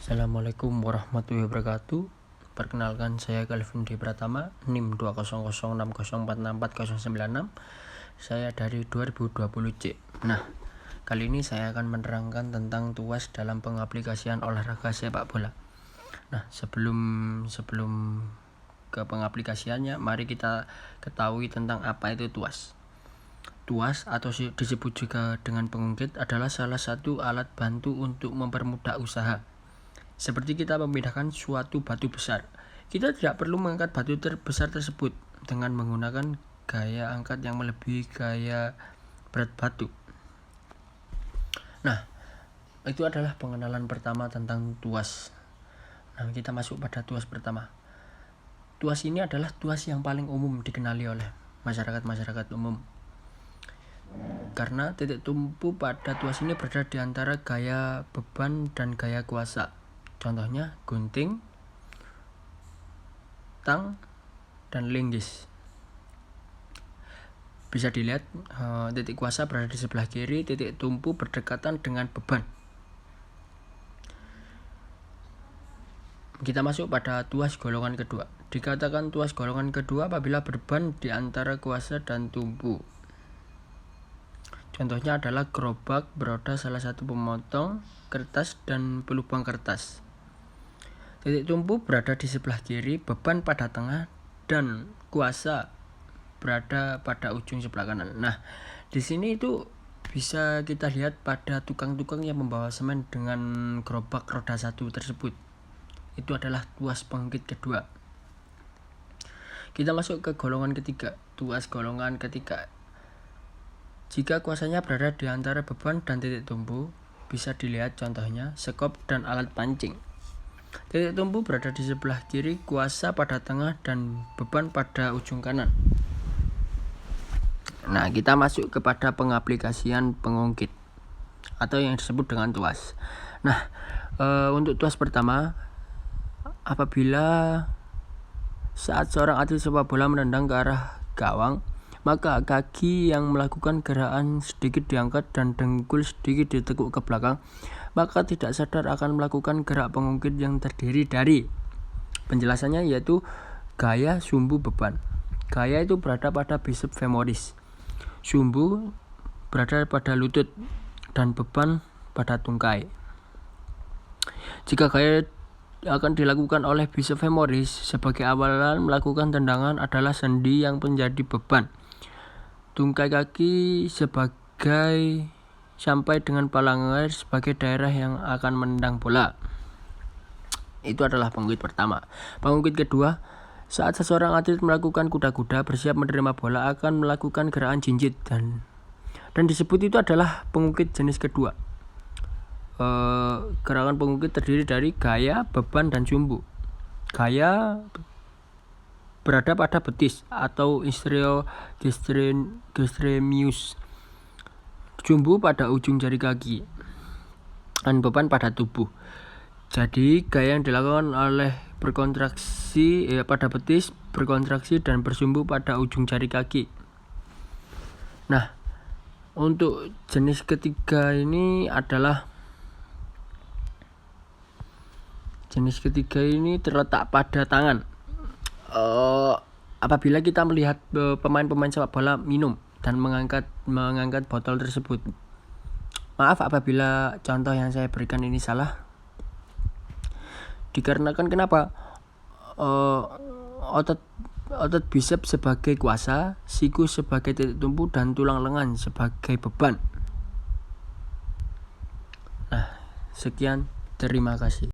Assalamualaikum warahmatullahi wabarakatuh. Perkenalkan, saya Calvin D. Pratama, NIM 20060464096. Saya dari 2020C. Nah, kali ini saya akan menerangkan tentang tuas dalam pengaplikasian olahraga sepak bola. Nah, sebelum ke pengaplikasiannya, mari kita ketahui tentang apa itu tuas. Tuas atau disebut juga dengan pengungkit adalah salah satu alat bantu untuk mempermudah usaha. Seperti kita memindahkan suatu batu besar, kita tidak perlu mengangkat batu besar tersebut dengan menggunakan gaya angkat yang melebihi gaya berat batu. Nah, itu adalah pengenalan pertama tentang tuas. Nah, kita masuk pada tuas pertama. Tuas ini adalah tuas yang paling umum dikenali oleh masyarakat umum, karena titik tumpu pada tuas ini berada di antara gaya beban dan gaya kuasa. Contohnya gunting, tang, dan linggis. Bisa dilihat titik kuasa berada di sebelah kiri, titik tumpu berdekatan dengan beban. Kita masuk pada tuas golongan kedua. Dikatakan tuas golongan kedua apabila beban di antara kuasa dan tumpu. Contohnya adalah gerobak beroda salah satu pemotong kertas dan pelubang kertas. Titik tumpu berada di sebelah kiri, beban pada tengah, dan kuasa berada pada ujung sebelah kanan. Nah, di sini itu bisa kita lihat pada tukang-tukang yang membawa semen dengan gerobak roda satu tersebut. Itu adalah tuas pengungkit kedua. Kita masuk ke golongan ketiga, tuas golongan ketiga. Jika kuasanya berada di antara beban dan titik tumpu, bisa dilihat contohnya sekop dan alat pancing. Titik tumpu berada di sebelah kiri, kuasa pada tengah, dan beban pada ujung kanan. Nah, kita masuk kepada pengaplikasian pengungkit atau yang disebut dengan tuas. Nah, untuk tuas pertama, apabila saat seorang atlet sepak bola menendang ke arah gawang, maka kaki yang melakukan gerakan sedikit diangkat dan dengkul sedikit ditekuk ke belakang, maka tidak sadar akan melakukan gerak pengungkit yang terdiri dari, penjelasannya yaitu gaya sumbu beban. Gaya itu berada pada biceps femoris, sumbu berada pada lutut, dan beban pada tungkai. Jika gaya akan dilakukan oleh biceps femoris, sebagai awalan melakukan tendangan adalah sendi yang menjadi beban. Tungkai kaki sampai dengan palangan sebagai daerah yang akan menendang bola. Itu adalah pengungkit pertama. Pengungkit kedua, saat seseorang atlet melakukan kuda-kuda bersiap menerima bola akan melakukan gerakan jinjit dan disebut itu adalah pengungkit jenis kedua. Gerakan pengungkit terdiri dari gaya, beban, dan sumbu. Gaya berada pada betis atau gastremius, sumbu pada ujung jari kaki, dan beban pada tubuh. Jadi gaya yang dilakukan oleh berkontraksi pada betis, berkontraksi, dan bersumbu pada ujung jari kaki. Nah, untuk jenis ketiga ini terletak pada tangan. Apabila kita melihat pemain-pemain sepak bola minum dan mengangkat botol tersebut. Maaf apabila contoh yang saya berikan ini salah. Dikarenakan kenapa? Otot biceps sebagai kuasa, siku sebagai titik tumpu, dan tulang lengan sebagai beban. Nah, sekian, terima kasih.